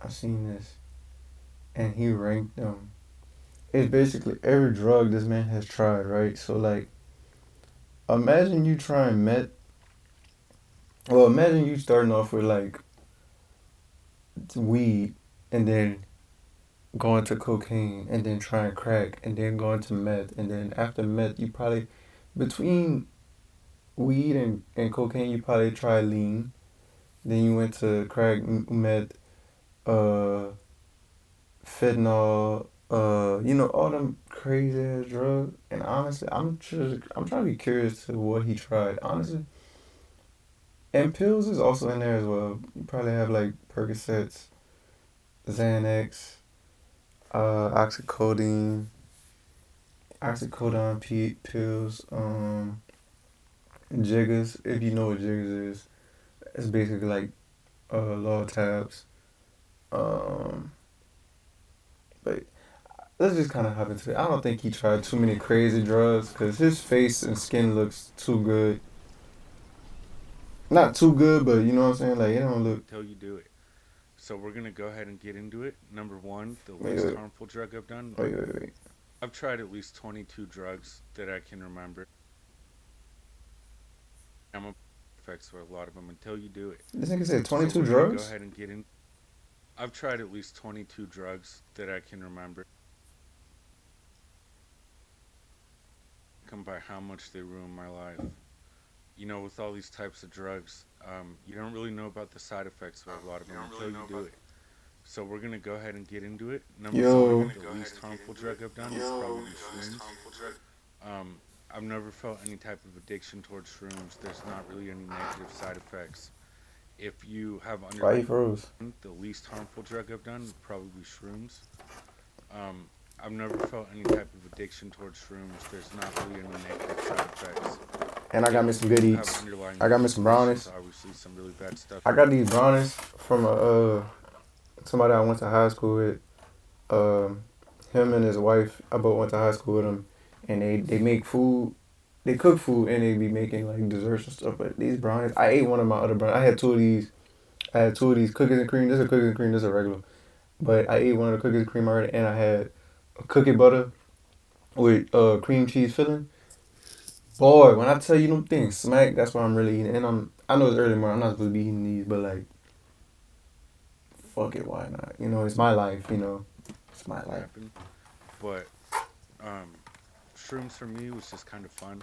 I seen this, and he ranked them. It's basically every drug this man has tried, right? So like, imagine you trying meth. Well, imagine you starting off with like weed, and then going to cocaine, and then trying crack, and then going to meth, and then after meth, you probably between weed and cocaine, you probably try lean. Then you went to crack, meth, uh, fentanyl, all them crazy ass drugs. And honestly, I'm trying to be curious to what he tried. Honestly, and pills is also in there as well. You probably have like Percocets, Xanax, oxycodone, pills, jiggers. If you know what jiggers is, it's basically like law tabs. Um, but let's just kind of hop into it. I don't think he tried too many crazy drugs because his face and skin looks too good. Not too good, but you know what I'm saying. Like it don't look. Until you do it. So we're gonna go ahead and get into it. Number one, the Wait, least wait, harmful drug I've done. wait. I've tried at least 22 drugs that I can remember. I'm a effects with a lot of them until you do it. This nigga said So 22 we're gonna go drugs. ahead and get in. I've tried at least 22 drugs that I can remember. Come by how much they ruin my life. With all these types of drugs, you don't really know about the side effects of a lot of them until you do it. So we're gonna go ahead and get into it. Number one, Yo, the least harmful drug I've done would probably be shrooms. I've never felt any type of addiction towards shrooms. There's not really any negative side effects. If you have why underlying, he froze? the least harmful drug I've done would probably be shrooms. Um, I've never felt any type of addiction towards shrooms. There's not really any negative side effects. And I got me If some good you have eats. underlying I got me some conditions, brownies. obviously some really bad stuff. I got these brownies from somebody I went to high school with. Um, Him and his wife, I both went to high school with them, and they make food. They cook food and they be making like desserts and stuff. But these brownies, I ate one of my other brownies. I had two of these. I had two of these cookies and cream. This is a cookies and cream. This is a regular. But I ate one of the cookies and cream already, and I had a cookie butter with cream cheese filling. Boy, when I tell you them things smack, that's what I'm really eating. And I know it's early morning. I'm not supposed to be eating these, but like, fuck it, why not? It's my life. It's my life. Happen, but um, shrooms for me was just kind of fun.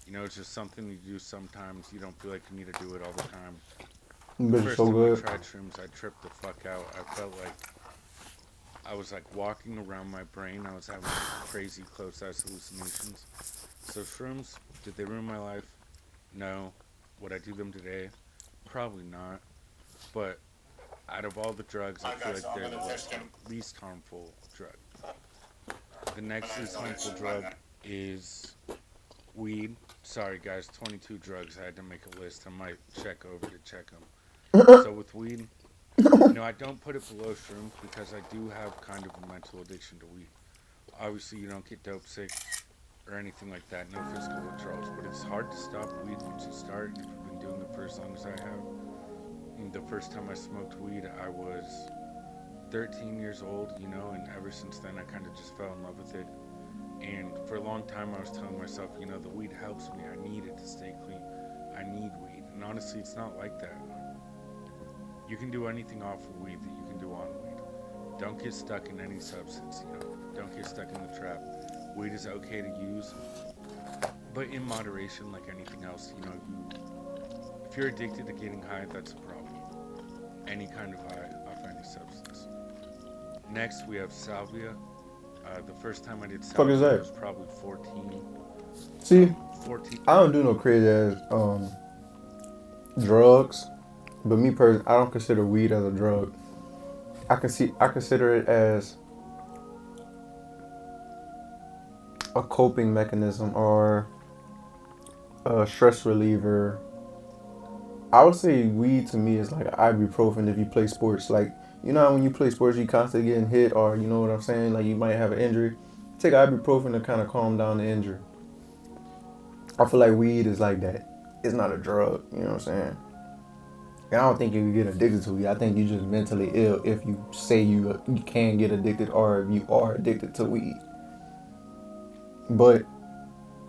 It's just something you do sometimes. You don't feel like you need to do it all the time. The Bitch is first so time I good. tried shrooms, I tripped the fuck out. I felt like I was like walking around my brain. I was having crazy close eyes hallucinations. So shrooms, did they ruin my life? No. Would I do them today? Probably not. But out of all the drugs, I feel like they're the least harmful drug. The next least harmful drug is weed. Sorry guys, 22 drugs. I had to make a list. I might check over to check them. So with weed, I don't put it below shrooms because I do have kind of a mental addiction to weed. Obviously, you don't get dope sick or anything like that, no physical withdrawals, but it's hard to stop weed once you start. And if you've been doing it for as long as I have, the first time I smoked weed, I was 13 years old, and ever since then, I kind of just fell in love with it. And for a long time, I was telling myself, the weed helps me. I need it to stay clean. I need weed. And honestly, it's not like that. You can do anything off of weed that you can do on weed. Don't get stuck in any substance. Don't get stuck in the trap. Weed is okay to use, but in moderation, like anything else. If you're addicted to getting high, that's a problem. Any kind of high off any substance. Next, we have salvia. The first time I did Fuck is salvia, I that? was probably 14. See, 14. I don't do no crazy ass drugs, but me personally, I don't consider weed as a drug. I consider it as a coping mechanism or a stress reliever. I would say weed to me is like ibuprofen if you play sports. Like when you play sports, you constantly getting hit, or you know what I'm saying. Like you might have an injury. Take ibuprofen to kind of calm down the injury. I feel like weed is like that. It's not a drug. You know what I'm saying? And I don't think you get addicted to weed. I think you just mentally ill if you say you can get addicted or if you are addicted to weed. But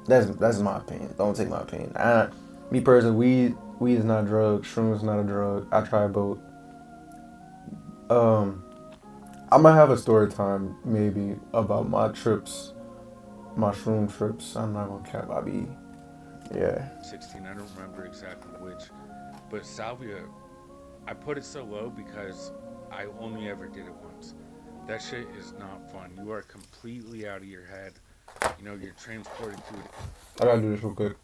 that's my opinion. Don't take my opinion. Me personally, weed is not a drug. Shrooms is not a drug. I try both. Um, I might have a story time maybe about my trips, my shroom trips. I'm not gonna cap. I be yeah. 16. I don't remember exactly which, but salvia, I put it so low because I only ever did it once. That shit is not fun. You are completely out of your head. You know, you're transported to it. I gotta do this real quick.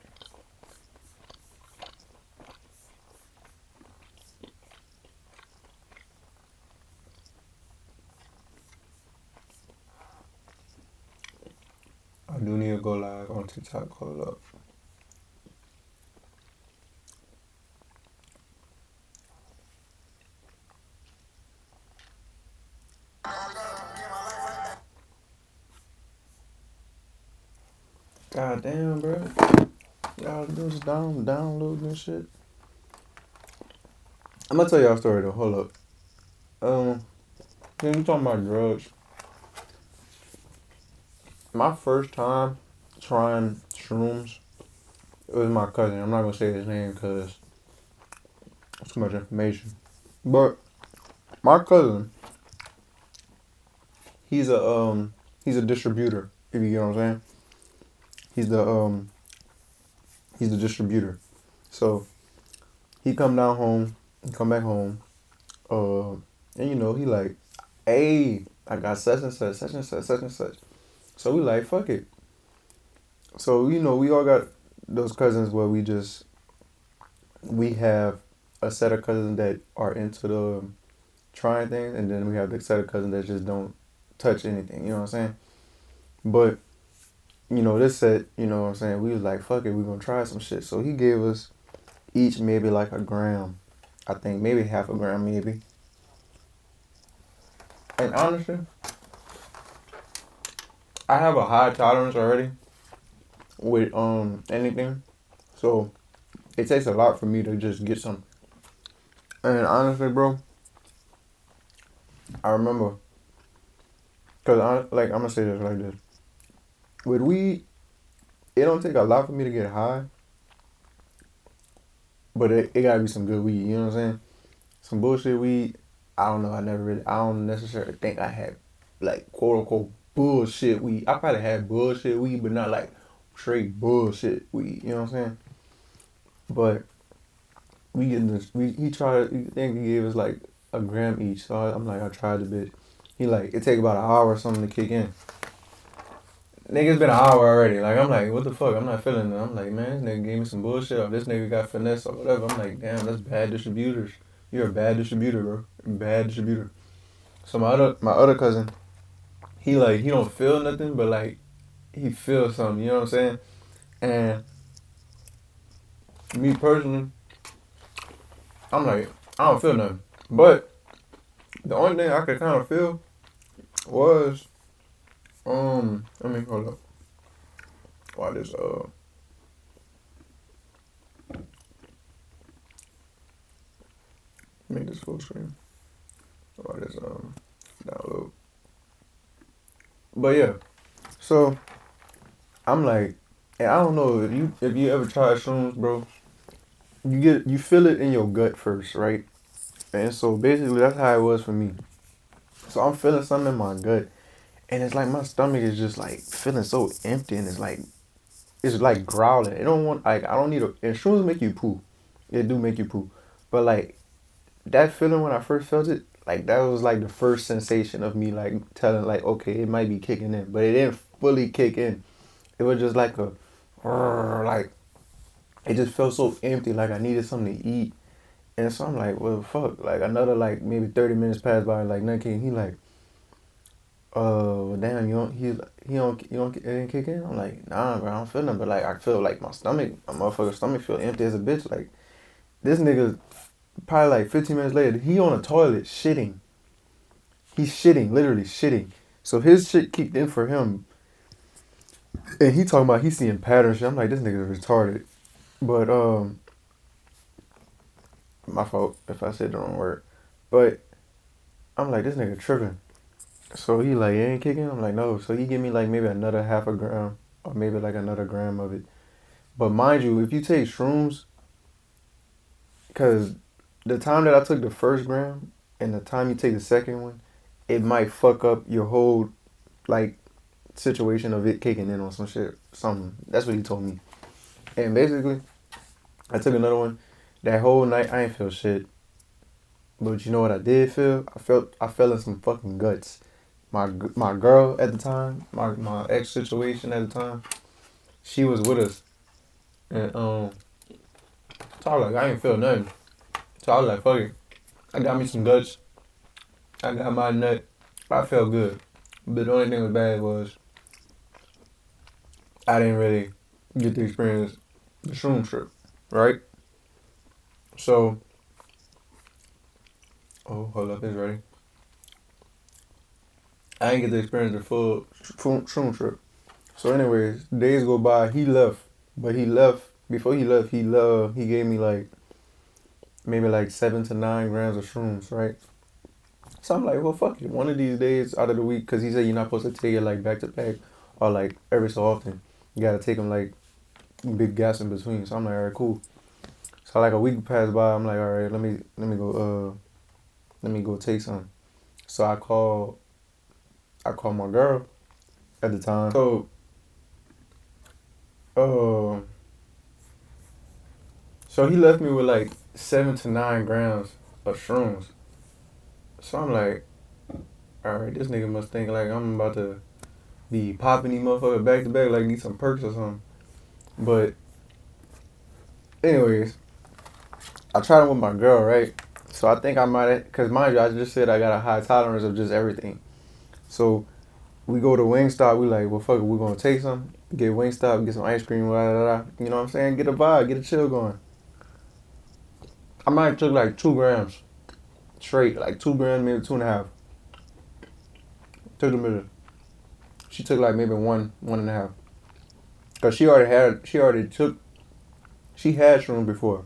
I do need to go live on TikTok. Hold up. God damn, bro. Y'all just downloading this shit. I'm gonna tell y'all a story though. Hold up. When we talking about drugs, my first time trying shrooms, it was my cousin. I'm not gonna say his name because it's too much information. But my cousin, he's a he's a distributor. If you get what I'm saying, he's the um he's the distributor. So he come down home, he come back home, and you know he like, hey, I got such and such, such and such, such and such. So we like, fuck it. So you know we all got those cousins where we have a set of cousins that are into the trying things, and then we have the set of cousins that just don't touch anything. You know what I'm saying? But you know this set, you know what I'm saying? We was like, fuck it, we gonna try some shit. So he gave us each maybe like a gram. I think maybe half a gram, maybe. And honestly, I have a high tolerance already with anything, so it takes a lot for me to just get some. And honestly, bro, I remember, cause I'm gonna say this like this: with weed, it don't take a lot for me to get high, but it gotta be some good weed. You know what I'm saying? Some bullshit weed. I don't know. I don't necessarily think I had like quote unquote bullshit weed. I probably had bullshit weed, but not like straight bullshit weed. You know what I'm saying? But we getting this. He tried. I think he gave us like a gram each. So I'm like, I tried the bitch. He like it take about an hour or something to kick in. Nigga, it's been an hour already. Like I'm like, what the fuck? I'm not feeling it. I'm like, man, this nigga gave me some bullshit. Or this nigga got finesse or whatever. I'm like, damn, that's bad distributors. You're a bad distributor, bro. Bad distributor. So my other cousin, he don't feel nothing, but like he feels something. You know what I'm saying? And me personally, I'm like, I don't feel nothing. But the only thing I could kind of feel was let me hold up. Why this make this full screen. Why this download. But yeah, so I'm like, and I don't know if you ever tried shrooms, bro. You feel it in your gut first, right? And so basically that's how it was for me. So I'm feeling something in my gut, and it's like my stomach is just like feeling so empty, and it's like growling. It don't want like I don't need a. And shrooms make you poo. It do make you poo, but like that feeling when I first felt it, like that was like the first sensation of me like telling like okay it might be kicking in, but it didn't fully kick in. It was just like a like it just felt so empty, like I needed something to eat. And so I'm like, well, fuck. Like another like maybe 30 minutes passed by, like nothing came. He like, damn, you don't, it didn't kick in. I'm like, nah, bro, I don't feel nothing. But like, I feel like my stomach, my motherfucking stomach feel empty as a bitch. Like this nigga, probably like 15 minutes later, he on the toilet shitting. He's shitting, literally shitting. So his shit kicked in for him, and he talking about he seeing patterns. I'm like, this nigga is retarded. But My fault if I said the wrong word. But I'm like, this nigga tripping. So he like, you ain't kicking? I'm like, no. So he give me like maybe another half a gram or maybe like another gram of it. But mind you, if you take shrooms, because the time that I took the first gram and the time you take the second one, it might fuck up your whole like situation of it kicking in on some shit. Something. That's what he told me. And basically, I took another one. That whole night I ain't feel shit. But you know what I did feel? I felt in some fucking guts. My girl at the time, my ex situation at the time, she was with us. And so I was like, I ain't feel nothing. So I was like, fuck it. I got me some guts. I got my nut. I felt good. But the only thing was bad was I didn't really get to experience the shroom trip, right? So, oh, hold up, it's ready. I didn't get to experience the full shroom trip. So, anyways, days go by. He left, but he left before he left. He gave me like maybe like 7 to 9 grams of shrooms, right? So I'm like, well, fuck it. One of these days out of the week, because he said you're not supposed to take it like back to back or like every so often. You gotta take them like big gaps in between. So I'm like, all right, cool. So like a week passed by. I'm like, all right, let me go take some. So I called my girl at the time. So uh, so he left me with like 7 to 9 grams of shrooms. So I'm like, all right, this nigga must think like I'm about to be popping these motherfuckers back to back, like need some perks or something. But anyways, I tried it with my girl, right? So I think I might have, cause mind you, I just said I got a high tolerance of just everything. So we go to Wingstop, we like, well, fuck it, we're gonna take some, get Wingstop, get some ice cream, blah, blah, blah. You know what I'm saying? Get a vibe, get a chill going. I might have took like 2 grams straight, like 2 grams, maybe 2.5. Took the middle. She took like maybe 1.5. Cause she had shrooms before.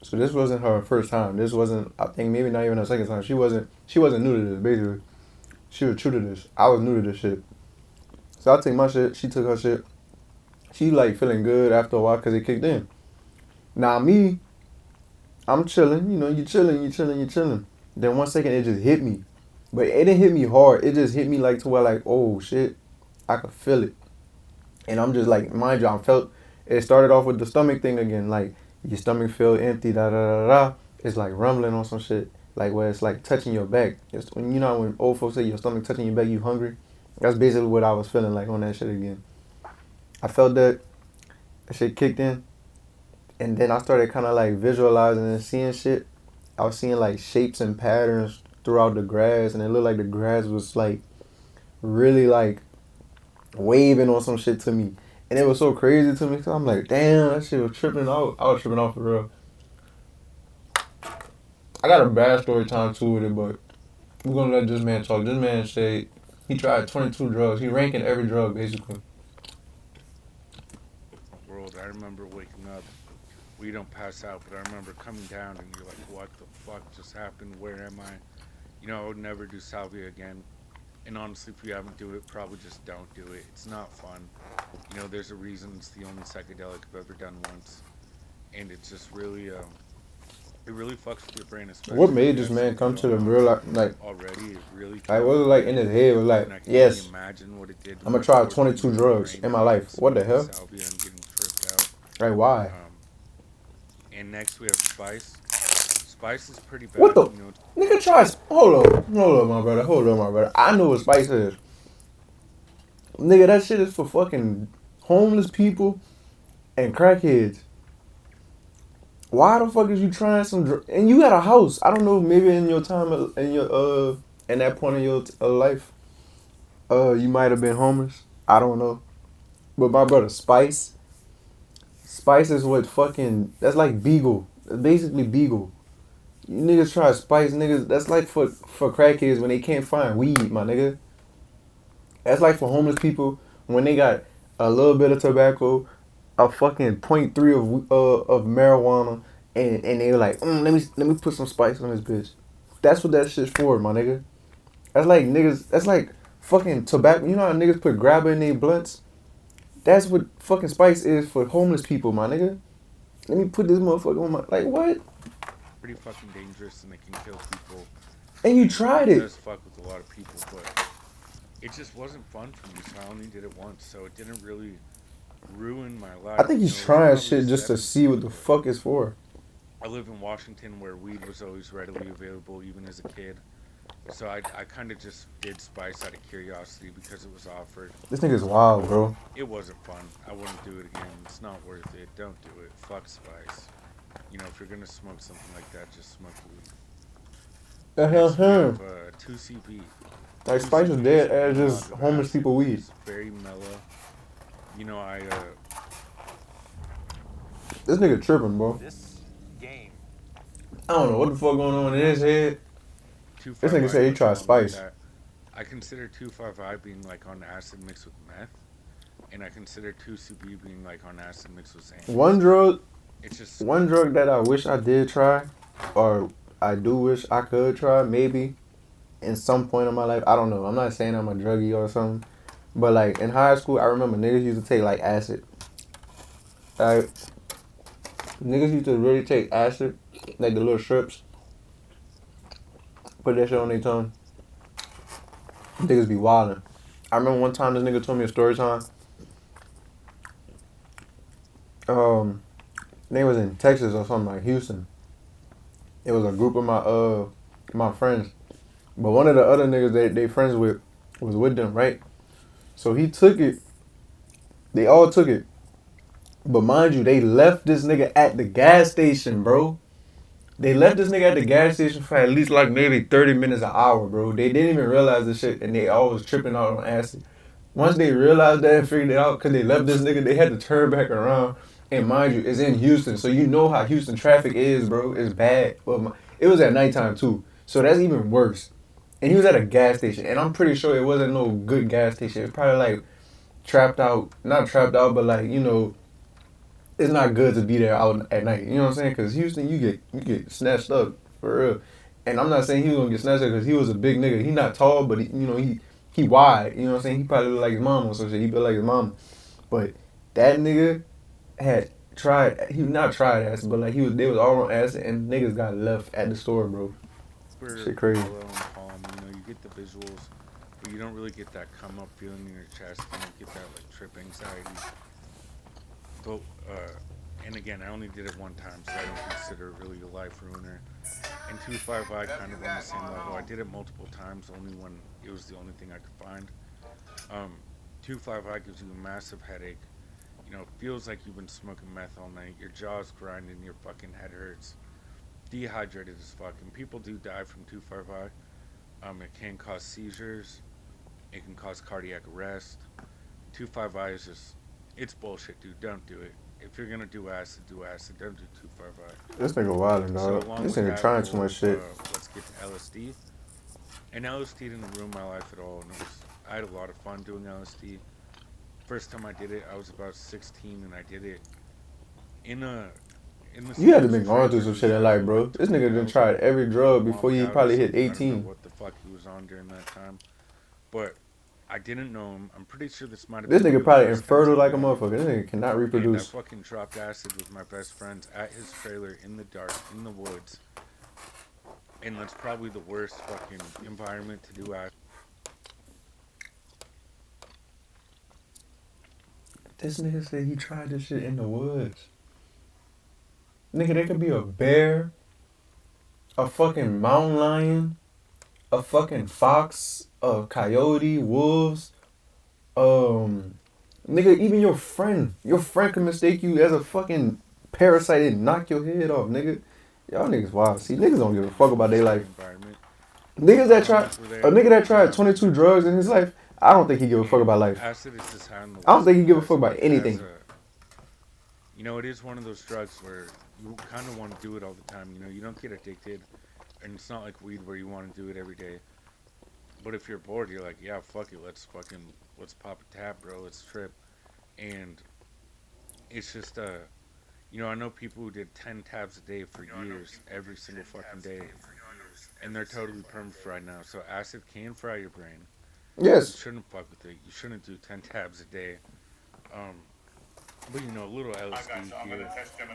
So this wasn't her first time. This wasn't, I think maybe not even her second time. She wasn't new to this, basically. She was true to this. I was new to this shit. So I take my shit, she took her shit. She like feeling good after a while because it kicked in. Now me, I'm chilling, you chilling. Then 1 second it just hit me. But it didn't hit me hard. It just hit me like to where like, oh shit, I could feel it. And I'm just like, mind you, it started off with the stomach thing again. Like, your stomach feel empty, da da da da. It's like rumbling on some shit. Like, where it's like touching your back. It's when, when old folks say your stomach touching your back, you hungry. That's basically what I was feeling like on that shit again. I felt that shit kicked in. And then I started kind of like visualizing and seeing shit. I was seeing like shapes and patterns throughout the grass. And it looked like the grass was like really like waving on some shit to me. And it was so crazy to me because I'm like, damn, that shit was tripping out. I was tripping out for real. I got a bad story time too with it, but we're going to let this man talk. This man say he tried 22 drugs. He ranking every drug, basically. World, I remember waking up. We don't pass out, but I remember coming down and you're like, what the fuck just happened? Where am I? I would never do salvia again. And honestly, if you haven't do it, probably just don't do it. It's not fun. There's a reason it's the only psychedelic I've ever done once. And it's just really, it really fucks with your brain, especially What if made you this have man come something to the going on real life? already. It really Like, can. what was it like in his head? It was like, And I can only yes, imagine what it did to I'm my going to try core 22 teams in my drugs brain in my after life. What the smoking hell? salvia and getting tripped out. Like, why? And next we have spice. Spice is pretty What bad. the? Nigga, try. Hold up, my brother. Hold up, my brother. I know what spice is. Nigga, that shit is for fucking homeless people and crackheads. Why the fuck is you trying some and you got a house? I don't know. Maybe in your time, in that point in your life, you might have been homeless. I don't know. But my brother, Spice is what fucking. That's like Beagle. That's basically Beagle. You niggas try Spice, niggas. That's like for crackheads when they can't find weed, my nigga. That's like for homeless people when they got a little bit of tobacco, a fucking .3 of marijuana, and they were like, let me put some spice on this bitch. That's what that shit's for, my nigga. That's like niggas. That's like fucking tobacco. You know how niggas put grabber in their blunts? That's what fucking spice is for homeless people, my nigga. Let me put this motherfucker on my like what? Pretty fucking dangerous, and it can kill people. And you And tried it it. does fuck with a lot of people, but it just wasn't fun for me, so I only did it once. So it didn't really ruin my I life. think You he's know, it was trying probably a shit just to stepping see what stone. the But fuck it's for. I live in Washington, where weed was always readily available, even as a kid. So I kind of just did spice out of curiosity because it was offered. This nigga's wild, bro. It wasn't fun. I wouldn't do it again. It's not worth it. Don't do it. Fuck spice. You know, if you're gonna smoke something like that, just smoke weed. Next, we have 2CB. Like Spice is 2CB is dead an as analog just of homeless acid. people weed. It's very mellow. You know, This nigga tripping, bro. This game. I don't know what the fuck going on in his head. This nigga 255 said he goes tried along with Spice. that. I consider 255 being like on acid mixed with meth, and I consider 2CB being like on acid mixed with One Xanax. drug, It's just one drug that I wish I did try, or I do wish I could try, maybe in some point in my life. I don't know. I'm not saying I'm a druggie or something, but like in high school, I remember niggas used to take like acid. Like niggas used to really take acid, like the little strips, put that shit on their tongue. Niggas be wildin'. I remember one time this nigga told me a story time. They was in Texas or something like Houston. It was a group of my friends, but one of the other niggas they friends with was with them, right? So he took it. They all took it, but mind you, they left this nigga at the gas station, bro. They left this nigga at the gas station for at least like maybe 30 minutes an hour, bro. They didn't even realize this shit, and they all was tripping out on acid. Once they realized that and figured it out, because they left this nigga, they had to turn back around. And mind you, it's in Houston, so you know how Houston traffic is, bro. It's bad. But it was at nighttime too, so that's even worse. And he was at a gas station, and I'm pretty sure it wasn't no good gas station. It's probably like trapped out, not trapped out, but like it's not good to be there out at night. You know what I'm saying? Because Houston, you get snatched up for real. And I'm not saying he was gonna get snatched up because he was a big nigga. He not tall, but he wide. You know what I'm saying? He probably look like his mom or some shit. He built like his mom. But that nigga had tried. He not tried acid, but like they was all on acid, and niggas got left at the store, bro. super Shit crazy. mellow and calm. You know, you get the visuals, but you don't really get that come up feeling in your chest. You don't get that like trip anxiety. But and again, I only did it one time, so I don't consider it really a life ruiner. And 255 kind of on the same level. I did it multiple times, only when it was the only thing I could find. Um, 255 gives you a massive headache. You know, it feels like you've been smoking meth all night. Your jaw's grinding, your fucking head hurts. Dehydrated as fuck. And people do die from 255. It can cause seizures. It can cause cardiac arrest. 255 is just, it's bullshit, dude. Don't do it. If you're gonna do acid, do acid. Don't do 255. This nigga wildin', So dog. along This with nigga that, trying too much shit. let's get to LSD. And LSD didn't ruin my life at all. And I had a lot of fun doing LSD. First time I did it, I was about 16, and I did it in a in the You had to same been going through stranger some who shit in showed me life, bro. what to This do nigga done coke tried and every drug before walked he out or probably hit something. I don't know 18. what the fuck he was on during that time, but I didn't know him. I'm pretty sure this might have This been nigga like the probably first infertile like a 10 motherfucker. This nigga cannot and I reproduce. fucking dropped acid with my best friends at his trailer in the dark, in the woods. And that's probably the worst fucking environment to do acid. This nigga said he tried this shit in the woods. Nigga, there could be a bear, a fucking mountain lion, a fucking fox, a coyote, wolves, nigga, even your friend could mistake you as a fucking parasite and knock your head off, nigga. Y'all niggas wild. See, niggas don't give a In fuck a about their scary life. environment. Niggas My that try, homies were a there. nigga that You know, tried 22 drugs in his life, I don't think he give a fuck and about life. acid is just high on the I don't list think he give a because, fuck about like, anything. you know, it is one of those drugs where you kind of want to do it all the time. You know, you don't get addicted, and it's not like weed where you want to do it every day. But if you're bored, you're like, yeah, fuck it, let's pop a tab, bro, let's trip. And it's just I know people who did 10 tabs a day for years, every single fucking day, and they're totally perma fried now. So acid can fry your brain. You Yes. shouldn't fuck with it. You shouldn't do 10 tabs a day. Um, but a little LSD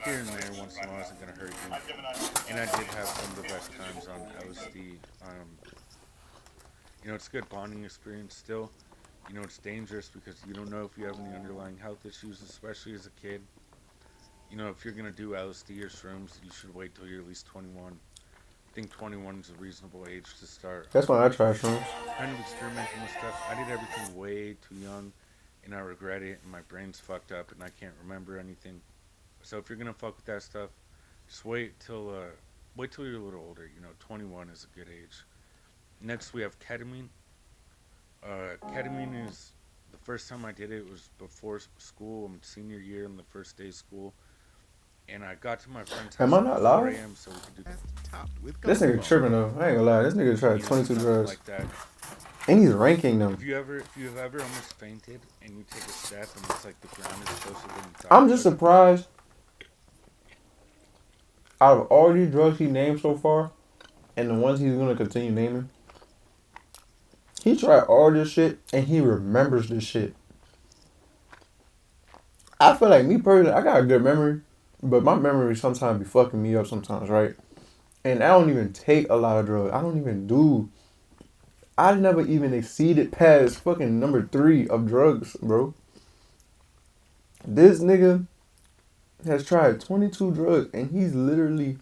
here and there once in a while isn't gonna hurt you. And I did have some of the best times on LSD. It's a good bonding experience still. It's dangerous because you don't know if you have any underlying health issues, especially as a kid. If you're gonna do LSD or shrooms, you should wait till you're at least 21. I think 21 is a reasonable age to start That's when I tried shrooms. kind of experimenting with stuff. I did everything way too young, and I regret it, and my brain's fucked up, and I can't remember anything. So if you're gonna fuck with that stuff, just wait till you're a little older. 21 is a good age. Next we have ketamine. Ketamine is the first time I did it was before school. I'm senior year in the first day of school, and I got to my friend's Am house I at not 4 live? a.m. so we could do This nigga tripping though. I ain't gonna lie. This nigga tried 22 something drugs. like that. And he's ranking If them. you ever if you've ever almost fainted and you take a step and it's like the ground is closer than you thought I'm it just was. surprised out of all these drugs he named so far and the ones he's gonna continue naming, he tried all this shit and he remembers this shit. I feel like me personally, I got a good memory, but my memory sometimes be fucking me up sometimes, right? And I don't even take a lot of drugs. I don't even do. I never even exceeded past fucking number 3 of drugs, bro. This nigga has tried 22 drugs and he's literally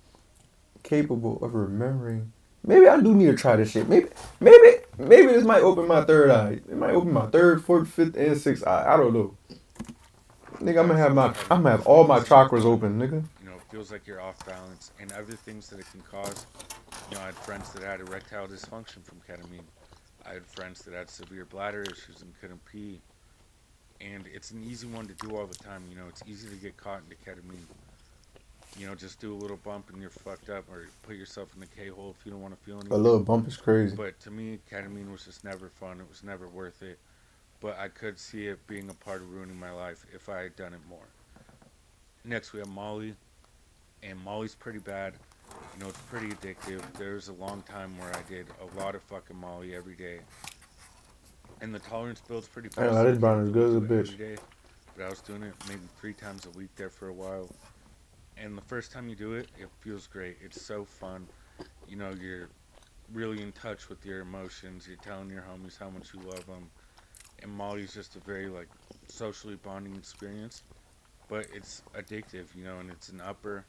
capable of remembering. Maybe I do need to try this shit. Maybe this might open my third eye. It might open my third, fourth, fifth, and sixth eye. I don't know. Nigga, I'm gonna have all my chakras open, nigga. It feels like you're off balance and other things that it can cause. I had friends that had erectile dysfunction from ketamine. I had friends that had severe bladder issues and couldn't pee. And it's an easy one to do all the time. It's easy to get caught into ketamine. Just do a little bump and you're fucked up, or put yourself in the K-hole if you don't want to feel A anything. little bump is crazy. But to me, ketamine was just never fun. It was never worth it. But I could see it being a part of ruining my life if I had done it more. Next, we have Molly. And Molly's pretty bad. It's pretty addictive. There was a long time where I did a lot of fucking Molly every day. And the tolerance builds pretty I ain't fast. gonna lie, You this brown can't is really good as a do it bitch. every day. But I was doing it maybe 3 times a week there for a while. And the first time you do it, it feels great. It's so fun. You're really in touch with your emotions. You're telling your homies how much you love them. And Molly's just a very, socially bonding experience. But it's addictive, and it's an upper.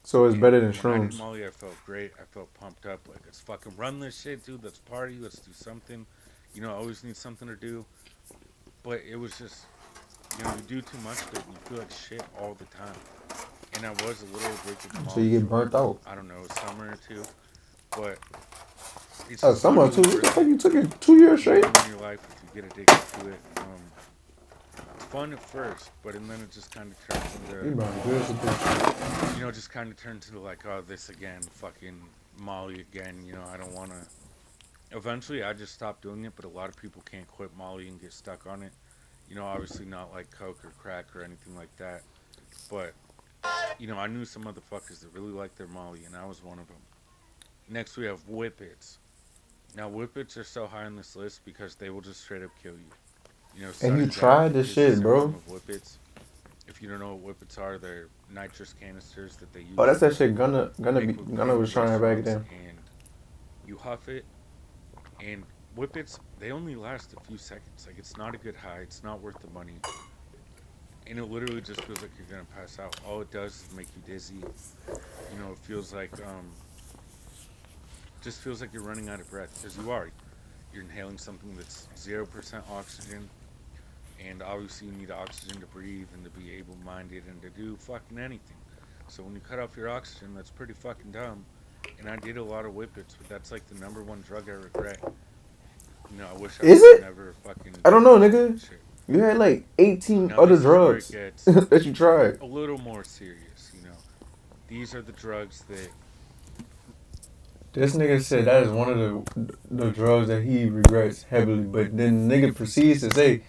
So it's And better than when I did shrooms. Molly, I felt great. I felt pumped up. Like, let's fucking run this shit, dude. Let's party. Let's do something. I always need something to do. But it was just, you do too much of it and you feel like shit all the time. And I was a little addicted to So Molly you get for, burnt out. I don't know, a summer or two. But it's Oh, just someone too. literally What the worth fuck it. you took it 2 years straight? In your life if you get addicted to it. It's fun at first, but and then it just kind of turns You into, brown is good as a bitch. just kind of turns into like, oh, this again, fucking Molly again. I don't want to. Eventually, I just stopped doing it, but a lot of people can't quit Molly and get stuck on it. Obviously not like Coke or crack or anything like that. But, I knew some motherfuckers that really liked their Molly, and I was one of them. Next, we have Whippets. Now, Whippets are so high on this list because they will just straight up kill you. And you Sudden tried death this is a shit, symptom bro. of Whippets. If you don't know what Whippets are, they're nitrous canisters that they Oh, use that's that to shit. Gonna make with Gunna in was trying back restaurants, then. and you huff it, and Whippets, they only last a few seconds. Like, it's not a good high. It's not worth the money. And it literally just feels like you're going to pass out. All it does is make you dizzy. It feels like, just feels like you're running out of breath. Because you are. You're inhaling something that's 0% oxygen. And obviously you need oxygen to breathe and to be able-minded and to do fucking anything. So when you cut off your oxygen, that's pretty fucking dumb. And I did a lot of Whippets, but that's like the number one drug I regret. I wish I Is would have it? never fucking I don't know, done that nigga. shit. You had like 18 Now other this is where it drugs gets that you tried. a little more serious. These are the drugs that This nigga said that is one of the drugs that he regrets heavily, but then nigga proceeds to say,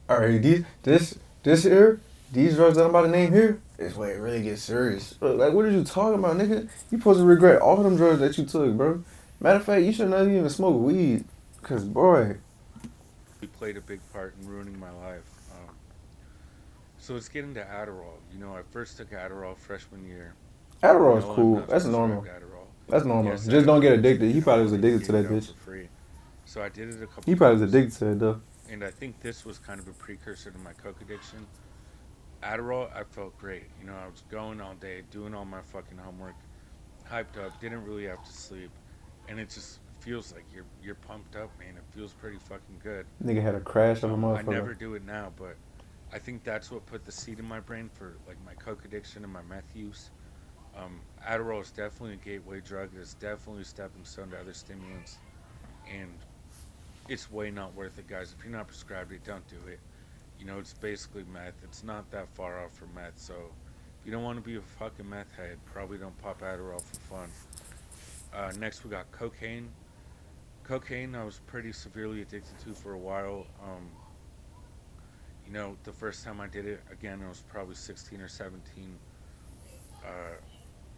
all right, this here, these drugs that I'm about to name here is where it really gets serious. Like, what are you talking about, nigga? You supposed to regret all them drugs that you took, bro. Matter of fact, you should not even smoke weed. Cause, boy, It played a big part in ruining my life. So let's get into Adderall. I first took Adderall freshman year. Adderall is No one cool. was That's prescribed normal. Adderall. That's normal. Yes, Just don't get Adderall was addicted. free. He I probably was wanted to addicted to get it that out bitch. for free. So I did it a couple He probably was times. addicted to it, though. And I think this was kind of a precursor to my coke addiction. Adderall, I felt great. I was going all day, doing all my fucking homework, hyped up, didn't really have to sleep, and it just feels like you're pumped up, man. It feels pretty fucking good. Nigga had a crash of a I motherfucker. never do it now, but I think that's what put the seed in my brain for like my coke addiction and my meth use. Adderall is definitely a gateway drug. It's definitely a stepping stone to other stimulants, and it's way not worth it, guys. If you're not prescribed it, don't do it. It's basically meth. It's not that far off from meth. So if you don't want to be a fucking meth head, probably don't pop Adderall for fun. Next, we got cocaine. Cocaine, I was pretty severely addicted to for a while. The first time I did it, again, I was probably 16 or 17. Uh,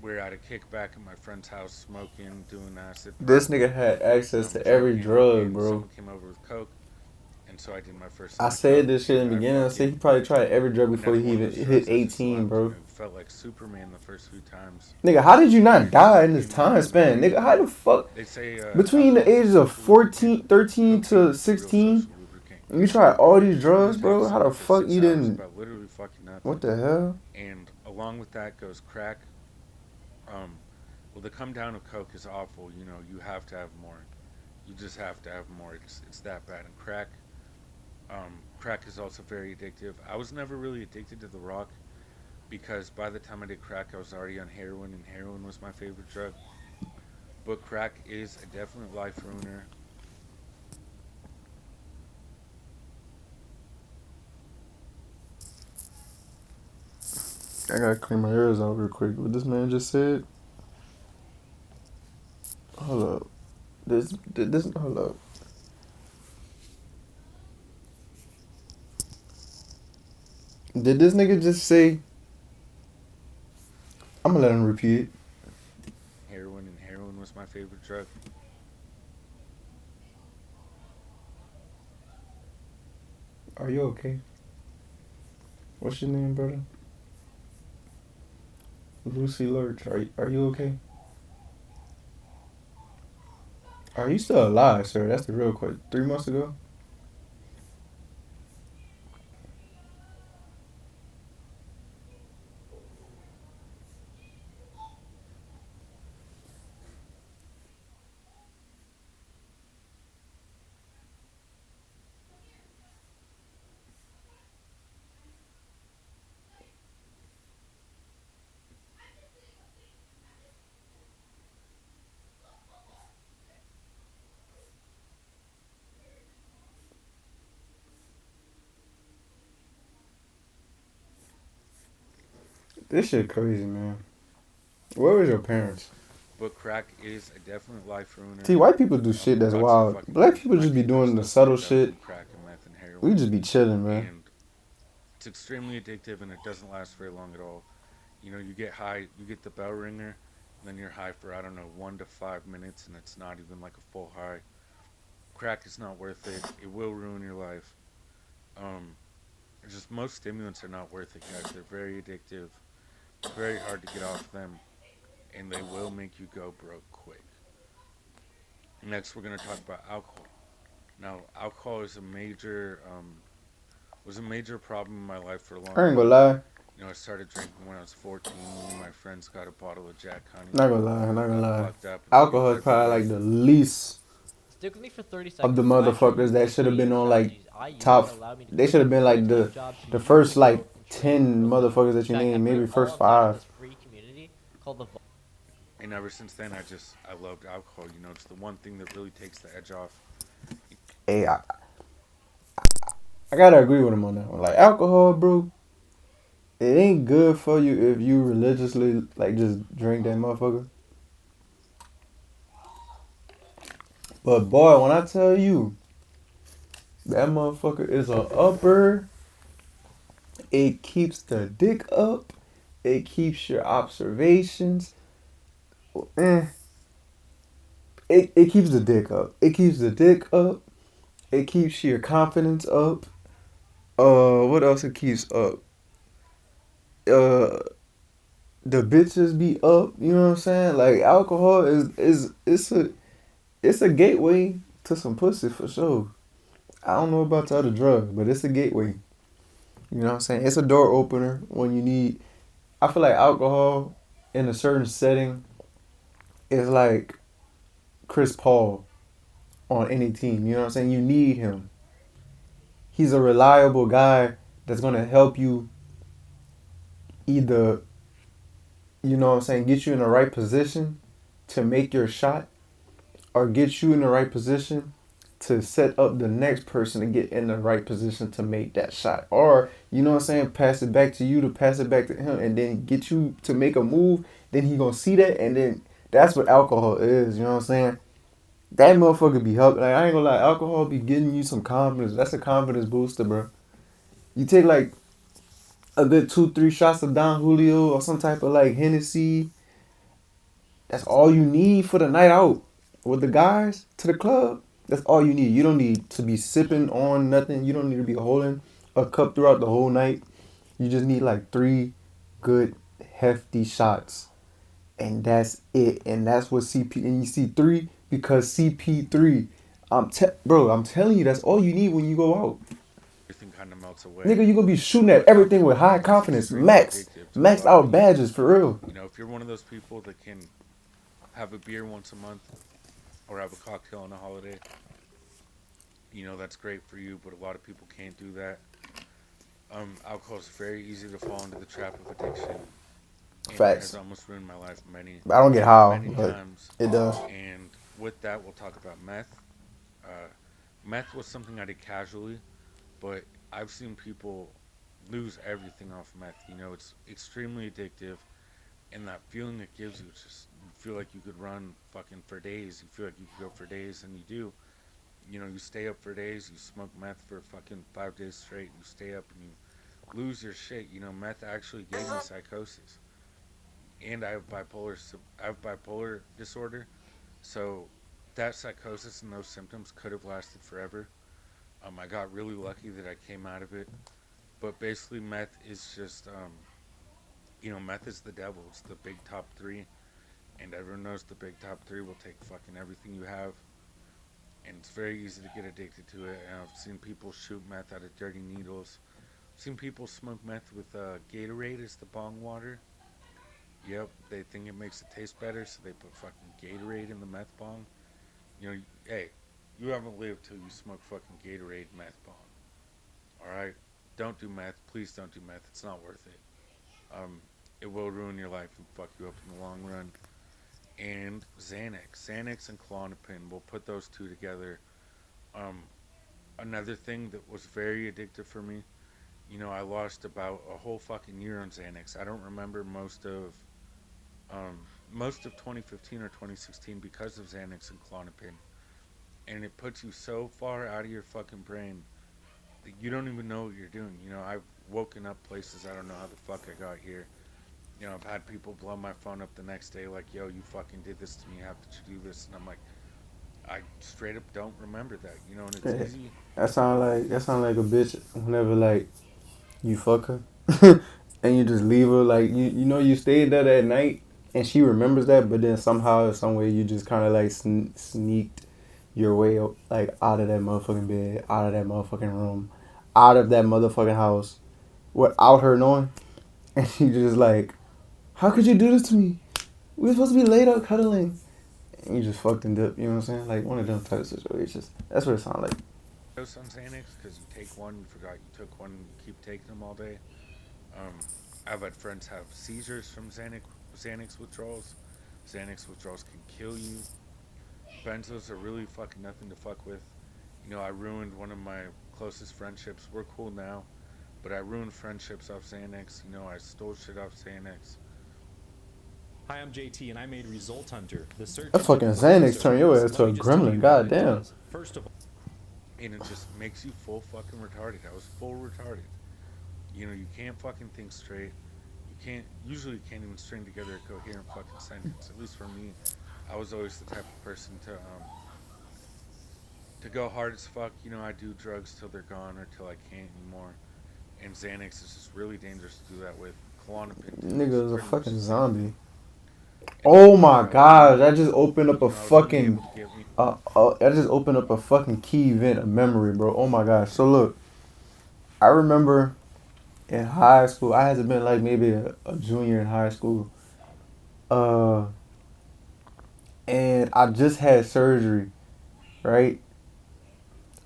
we were at a kickback at my friend's house, smoking, doing acid. This nigga had access to every Drinking, drug, and bro. someone came over with coke, and so I did my first. I Time of said coke, this shit in and the beginning. I said he fucking probably tried every drug before never he one of even those hit drugs I just 18, loved. bro. Felt like Superman the first few times. Nigga, how did you not You're die in this fucking time span? Nigga, how the fuck? They say Between the alcohol's a ages of social 14, lubricant. 13 Cocaine to is the real 16, social lubricant. you tried all these You drugs, take bro? How some the for fuck 6 you hours didn't? about literally fucking What nothing. the hell? And along with that goes crack. Well, the come down of coke is awful. You have to have more. You just have to have more. It's that bad. And crack is also very addictive. I was never really addicted to the rock because by the time I did crack, I was already on heroin, and heroin was my favorite drug. But crack is a definite life ruiner. I gotta clean my ears out real quick. What this man just said? Hold up. Hold up. Did this nigga just say? I'm gonna let him repeat it. Heroin was my favorite drug. Are you okay? What's your name, brother? Lucy Lurch. Are you okay? Are you still alive, sir? That's the real question. 3 months ago? This shit crazy, man. Where was your parents? But crack is a definite life ruiner. See, white people do shit that's wild. Black people just be doing the subtle shit. Crack and meth and heroin. We just be chilling, man. And it's extremely addictive, and it doesn't last very long at all. You get high, you get the bell ringer, and then you're high for, I don't know, 1 to 5 minutes, and it's not even like a full high. Crack is not worth it. It will ruin your life. Um, just most stimulants are not worth it, guys. They're very addictive. It's very hard to get off them, and they will make you go broke quick. Next, we're gonna talk about alcohol. Now, alcohol is a major was a major problem in my life for a long I ain't gonna time. lie. I started drinking when I was 14. Me and my friends got a bottle of Jack Honey. Not gonna lie. Not gonna Got lie. fucked up. Alcohol is probably like the least Stick with me for 30 seconds. of the motherfuckers that should have been on like top. They should have been like the first like 10 motherfuckers that you named, maybe first 5. And ever since then, I loved alcohol. It's the one thing that really takes the edge off. Hey, I gotta agree with him on that one. Like alcohol, bro, it ain't good for you if you religiously like just drink that motherfucker. But boy, when I tell you that motherfucker is a upper, It keeps the dick up. It keeps your observations. Eh, it keeps the dick up. It keeps the dick up. It keeps your confidence up. What else it keeps up? Uh, the bitches be up. You know what I'm saying? Like alcohol is it's a gateway to some pussy for sure. I don't know about the other drugs, but it's a gateway. You know what I'm saying? It's a door opener when you need. I feel like alcohol in a certain setting is like Chris Paul on any team. You know what I'm saying? You need him. He's a reliable guy that's gonna help you either, you know what I'm saying, get you in the right position to make your shot or get you in the right position to set up the next person to get in the right position to make that shot. Or, you know what I'm saying, pass it back to you to pass it back to him and then get you to make a move. Then he gonna see that and then that's what alcohol is, you know what I'm saying? That motherfucker be helping. Like, I ain't gonna lie, alcohol be getting you some confidence. That's a confidence booster, bro. You take like a good 2-3 shots of Don Julio or some type of like Hennessy. That's all you need for the night out with the guys to the club. That's all you need. You don't need to be sipping on nothing. You don't need to be holding a cup throughout the whole night. You just need like 3 good hefty shots, and that's it. And that's what CP. And you see 3 because CP3. Bro, I'm telling you, that's all you need when you go out. Everything kind of melts away. Nigga, you gonna be shooting at everything with high confidence. Maxed out badges for real. You know, if you're one of those people that can have a beer once a month or have a cocktail on a holiday, you know, that's great for you, but a lot of people can't do that. Alcohol is very easy to fall into the trap of addiction. And it has Facts. almost ruined my life many I don't get how, many but times. it does. And with that, we'll talk about meth. Meth was something I did casually, but I've seen people lose everything off meth. You know, it's extremely addictive, and that feeling it gives you, it's just you feel like you could run fucking for days. You feel like you could go for days, and you do. You know, you stay up for days. You smoke meth for fucking 5 days straight. You stay up and you lose your shit. You know, meth actually gave me psychosis, and I have bipolar disorder, so that psychosis and those symptoms could have lasted forever. I got really lucky that I came out of it, but basically, meth is just, you know, meth is the devil. It's the big top three, and everyone knows the big top three will take fucking everything you have, and it's very easy to get addicted to it. And I've seen people shoot meth out of dirty needles. I've seen people smoke meth with Gatorade as the bong water. Yep, they think it makes it taste better, so they put fucking Gatorade in the meth bong. You know, hey, you haven't lived till you smoke fucking Gatorade meth bong. All right, don't do meth. Please don't do meth. It's not worth it. Um, it will ruin your life and fuck you up in the long run. And Xanax and Klonopin. We'll put those two together. Um, Another thing that was very addictive for me. You know, I lost about a whole fucking year on Xanax. I don't remember um, most of 2015 or 2016 because of Xanax and Klonopin. And it puts you so far out of your fucking brain that you don't even know what you're doing. You know, I've woken up places I don't know how the fuck I got here. You know, I've had people blow my phone up the next day like, yo, you fucking did this to me. How did you do this? And I'm like, I straight up don't remember that. You know, and it's easy. That sound like a bitch whenever like you fuck her and you just leave her like you know you stayed there that night and she remembers that, but then somehow some way you just kind of like sneaked your way like out of that motherfucking bed, out of that motherfucking room, out of that motherfucking house without her knowing, and she just like, how could you do this to me? We were supposed to be laid up cuddling. And you just fucked and dipped, you know what I'm saying? Like one of them type of situations. That's what it sounds like. Dose on Xanax because you take one, you forgot you took one, you keep taking them all day. Um, I've had friends have seizures from Xanax withdrawals. Xanax withdrawals can kill you. Benzos are really fucking nothing to fuck with. You know, I ruined one of my closest friendships. We're cool now, but I ruined friendships off Xanax. You know, I stole shit off Xanax. Hi, I'm JT, and I made Result Hunter, the search That fucking Xanax turn your ass to a gremlin, goddamn. First of all, And it just makes you full fucking retarded. I was full retarded. You know, you can't fucking think straight. You can't even string together a coherent fucking sentence. At least for me, I was always the type of person to go hard as fuck. You know, I do drugs till they're gone or till I can't anymore. And Xanax is just really dangerous to do that with. Klonopin too is Nigga is a pretty much fucking the same thing. zombie. And Oh before my that, I was only, god, that just opened up a I was only able fucking to get lean. that just opened up a fucking key event of memory, bro. Oh my gosh. So look, I remember in high school, I had to been like maybe a junior in high school. Uh and I just had surgery, right?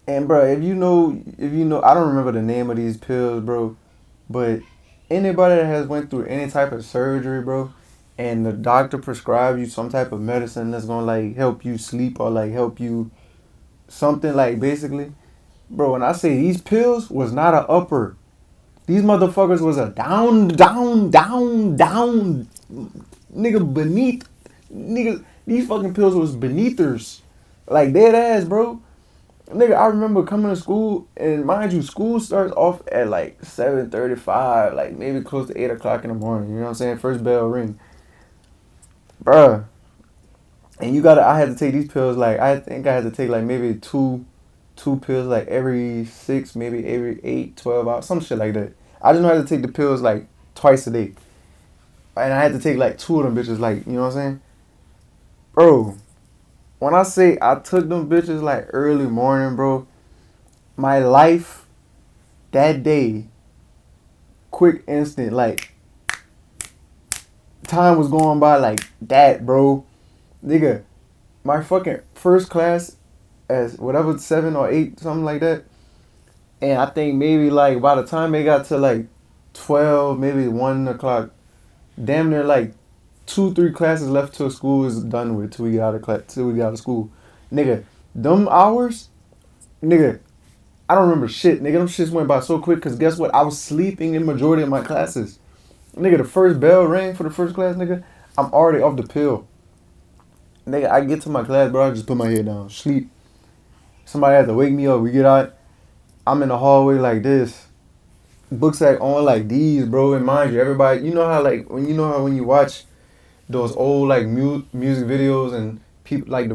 And bro, if you know, I don't remember the name of these pills, bro. But anybody that has went through any type of surgery, bro, and the doctor prescribed you some type of medicine that's gonna like help you sleep or like help you something like basically, bro. When I say these pills was not a upper, these motherfuckers was a down, down, down, down, nigga beneath, nigga. These fucking pills was beneathers, like dead ass, bro. Nigga, I remember coming to school, and mind you, school starts off at like 7:35, like maybe close to 8 o'clock in the morning. You know what I'm saying? First bell ring, bruh. And I had to take these pills. Like I think I had to take like maybe two pills like every 6, maybe every 8, 12 hours, some shit like that. I just know I had to take the pills like twice a day, and I had to take like two of them bitches. Like you know what I'm saying, bro. When I say I took them bitches like early morning, bro, my life that day quick instant like time was going by like that, bro. Nigga, my fucking first class as whatever 7 or 8 something like that, and I think maybe like by the time it got to like 12 maybe 1 o'clock, damn near like 2 3 classes left till school is done with till we get out of class till we get out of school, nigga. Them hours, nigga, I don't remember shit, nigga. Them shits went by so quick because guess what? I was sleeping in majority of my classes. Nigga, the first bell rang for the first class, nigga. I'm already off the pill. Nigga, I get to my class, bro. I just put my head down, sleep. Somebody had to wake me up. We get out. I'm in the hallway like this. Book sack on like these, bro. And mind you, everybody, you know how like when you watch those old like music videos and people like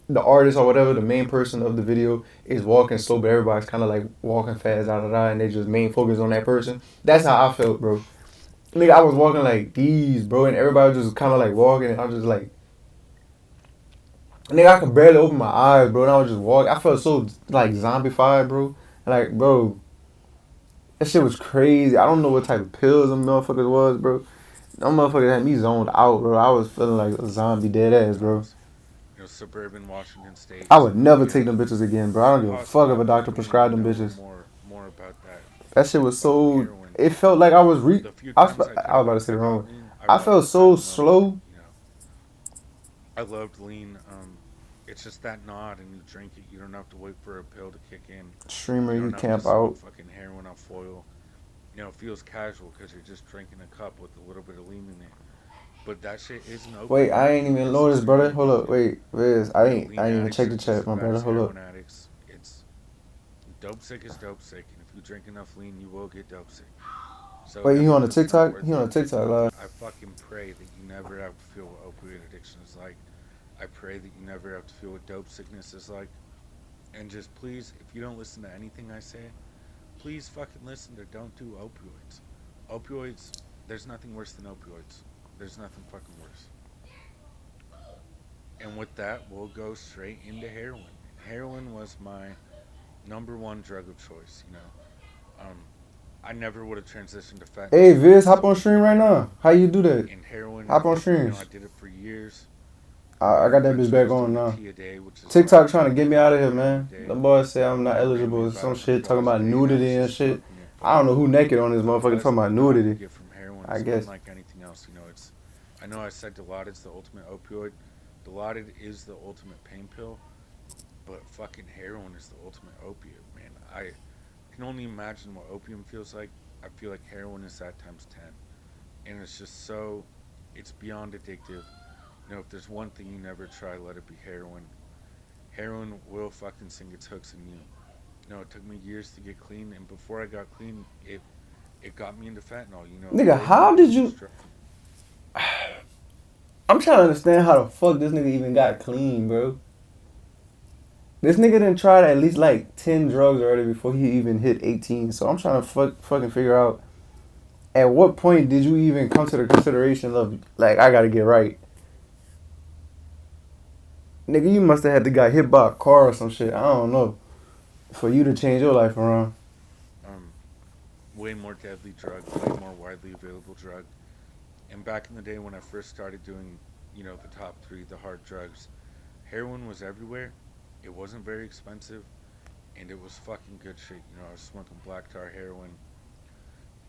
the artist or whatever, the main person of the video is walking slow, but everybody's kind of like walking fast, and they just main focus on that person. That's how I felt, bro. Nigga, I was walking like these, bro, and everybody was just kind of like walking, and I was just like, nigga, I could barely open my eyes, bro, and I was just walking. I felt so like zombified, bro. Like, bro, that shit was crazy. I don't know what type of pills them motherfuckers was, bro. Them motherfuckers had me zoned out, bro. I was feeling like a zombie dead ass, When I bro. was, suburban Washington State. I would never You take know, them bitches again, bro. I don't give a fuck if a Possibly doctor you may prescribed them know bitches. more about that That shit was fucking so. heroin. It felt like I was The few I was, times I I did was about to say the I wrong got word. lean, I felt I so loved it. slow. You know, I loved lean. It's just that nod, and you drink it. You don't have to wait for a pill to kick in. Streamer, You you don't have to camp smoke out. fucking heroin off foil. You know, it feels casual because you're just drinking a cup with a little bit of lean in it. But that shit is an Wait, opioid. I ain't Lean even is noticed, brother. extremely Hold up, addictive. wait, Viz. You know, I lean ain't even addicts check are the just chat, as my bad brother. as Hold up. heroin addicts. It's dope sick is dope sick, and if you drink enough lean, you will get dope sick. So Wait, he on everyone the is not TikTok? worth He on it. the TikTok live. I fucking pray that you never have to feel what opioid addiction is like. I pray that you never have to feel what dope sickness is like. And just please, if you don't listen to anything I say, please fucking listen to don't do opioids. Opioids, there's nothing worse than opioids. There's nothing fucking worse. And with that, we'll go straight into heroin. Heroin was my number one drug of choice, you know. I never would have transitioned to Hey, fentanyl, but I Viz, hop still on did it stream right anyway. now. How you do that? And heroin, Hop on I streams. did it for years. I got that bitch Eventually, I back was on doing a now. T a day, which is like TikTok trying to get me out of here, 5 grams a man. day. The boys say I'm not Ran me eligible or about some shit talking $100 a about day, and I was nudity and just shit. smoking it. I But don't know who naked on this the motherfucker talking pleasant about nod you nudity. get from heroin I is guess. unlike anything else. You know, I know I said Dilaudid's the ultimate opioid. Dilaudid is the ultimate pain pill, but fucking heroin is the ultimate opiate, man. I can only imagine what opium feels like. I feel like heroin is that times 10. And it's just so, it's beyond addictive. You know, if there's one thing you never try, let it be heroin. Heroin will fucking sink its hooks in you. It took me years to get clean, and before I got clean, it got me into fentanyl. Nigga, Heroin how was did the you? strong. I'm trying to understand how the fuck this nigga even got clean, bro. This nigga done tried at least like 10 drugs already before he even hit 18. So I'm trying to fucking figure out at what point did you even come to the consideration of like I gotta get right. Nigga, you must have had to got hit by a car or some shit. I don't know. For you to change your life around. Um, Way more deadly drug, way more widely available drug. And back in the day when I first started doing, the top three, the hard drugs, heroin was everywhere. It wasn't very expensive, and it was fucking good shit. I was smoking black tar heroin,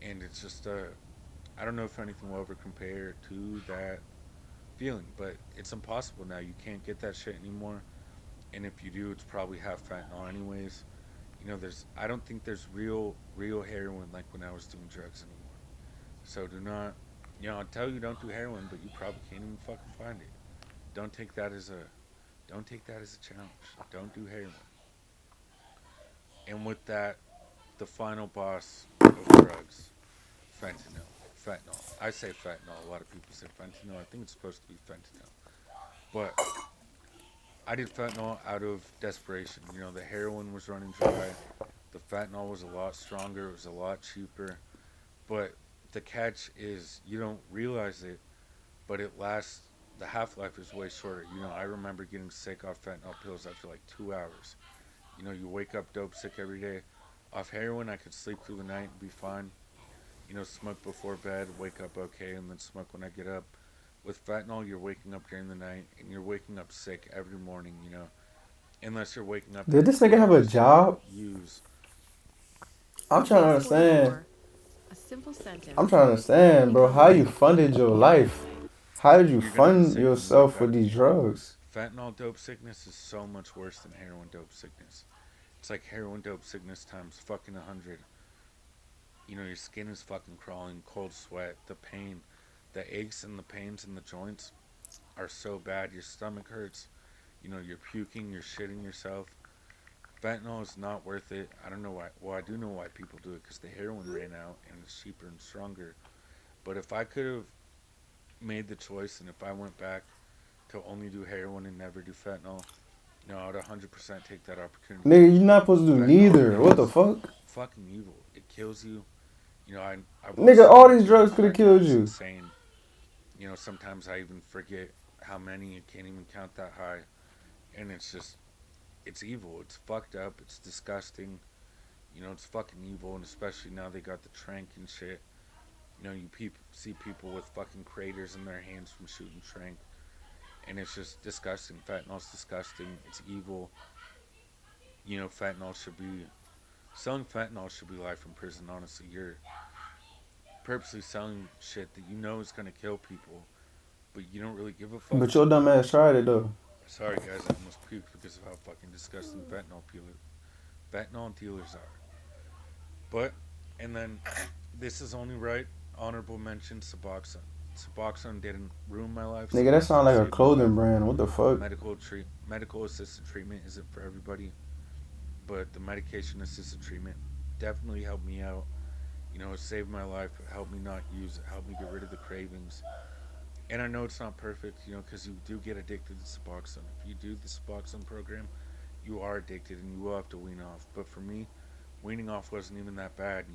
and it's just I don't know if anything will ever compare to that feeling, but it's impossible now. You can't get that shit anymore, and if you do, it's probably half fentanyl anyways. There's I don't think there's real heroin like when I was doing drugs anymore. So do not, I'll tell you don't do heroin, but you probably can't even fucking find it. Don't take that as a don't take that as a challenge. Don't do heroin. And with that, the final boss of drugs, fentanyl. Fentanyl. I say fentanyl. A lot of people say fentanyl. I think it's supposed to be fentanyl. But I did fentanyl out of desperation. The heroin was running dry. The fentanyl was a lot stronger. It was a lot cheaper. But the catch is you don't realize it, but it lasts. The half life is way shorter. I remember getting sick off fentanyl pills after like 2 hours. You wake up dope sick every day. Off heroin, I could sleep through the night and be fine. Smoke before bed, wake up okay, and then smoke when I get up. With fentanyl, you're waking up during the night and you're waking up sick every morning. Unless you're waking up Did every this two nigga have a hours to job? use. I'm trying to Case understand. 44. A simple I'm sentence trying to understand, bro. becomes How a you life funded your changing life? moment. How did you You're gonna be fund sick when you wake yourself up. with these drugs? Fentanyl dope sickness is so much worse than heroin dope sickness. It's like heroin dope sickness times fucking 100. Your skin is fucking crawling, cold sweat, the pain, the aches and the pains in the joints are so bad. Your stomach hurts. You're puking, you're shitting yourself. Fentanyl is not worth it. I don't know why. Well, I do know why people do it because the heroin ran out and it's cheaper and stronger. But if I could have made the choice and if I went back to only do heroin and never do fentanyl, no, I would 100% take that opportunity. Nigga, you not supposed to do Fentanyl neither. What the is fuck? fucking evil. It kills you. I was Nigga, all selling it these to drugs people could have back then. killed It's you. insane. Sometimes I even forget how many. I can't even count that high. And it's evil. It's fucked up. It's disgusting. It's fucking evil. And especially now they got the trank and shit. See people with fucking craters in their hands from shooting trank. And it's just disgusting. Fentanyl's disgusting. It's evil. Fentanyl should be. Selling fentanyl should be life in prison, honestly. You're purposely selling shit that you know is going to kill people, but you don't really give a fuck. But your dumb ass tried it though. Sorry, guys, I almost puked because of how fucking disgusting fentanyl dealers are. But, and then, this is only right. Honorable mention, Suboxone. Suboxone didn't ruin my life. Nigga, that sound Suboxone like a saved my life. clothing brand. What the fuck? Medical assisted treatment isn't for everybody, but the medication assisted treatment definitely helped me out. It saved my life. It helped me not use it. Helped me get rid of the cravings. And I know it's not perfect, because you do get addicted to Suboxone. If you do the Suboxone program, you are addicted and you will have to wean off. But for me, weaning off wasn't even that bad.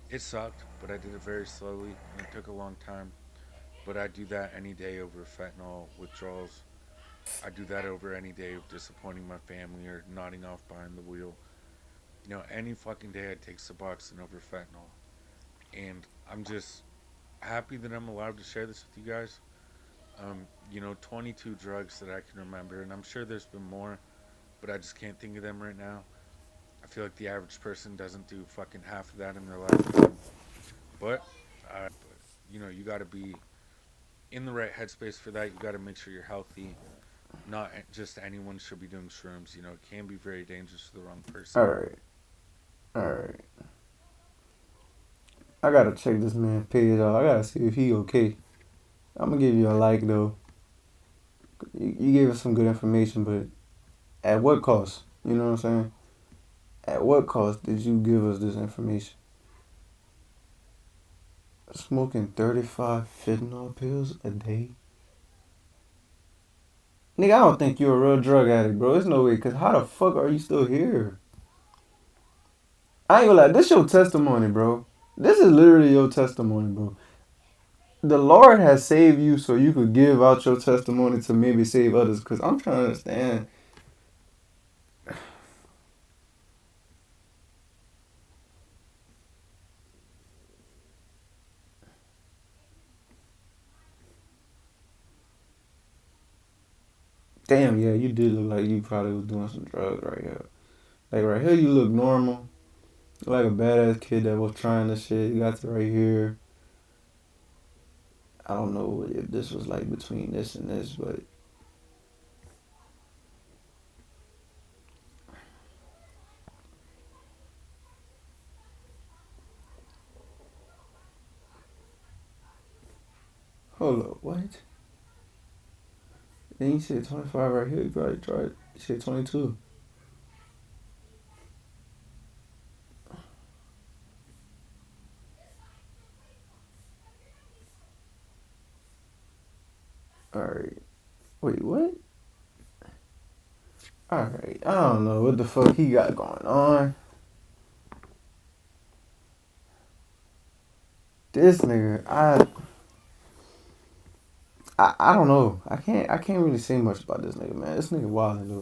It sucked, but I did it very slowly and it took a long time. But I do that any day over fentanyl withdrawals. I do that over any day of disappointing my family or nodding off behind the wheel. Any fucking day I'd take Suboxone over fentanyl. And I'm just happy that I'm allowed to share this with you guys. 22 drugs that I can remember, and I'm sure there's been more, but I just can't think of them right now. I feel like the average person doesn't do fucking half of that in their lifetime. But, you got to be in the right headspace for that. You got to make sure you're healthy. Not just anyone should be doing shrooms. It can be very dangerous to the wrong person. Alright. Alright. I gotta check this man page out. I gotta see if he okay. I'm gonna give you a like though. You gave us some good information, but at what cost? You know what I'm saying? At what cost did you give us this information? Smoking 35 fentanyl pills a day? Nigga, I don't think you're a real drug addict, bro. There's no way, because how the fuck are you still here? I ain't gonna lie, this your testimony, bro. This is literally your testimony, bro. The Lord has saved you so you could give out your testimony to maybe save others, because I'm trying to understand. Damn, yeah, you did look like you probably was doing some drugs right here. Like right here, you look normal. You like a badass kid that was trying this shit. You got to right here. I don't know if this was like between this and this, but hold up, what? Then you said 25 right here. You probably tried. You said 22. All right. Wait, what? All right. I don't know what the fuck he got going on. This nigga, I don't know. I can't really say much about this nigga, man. This nigga wildin' though.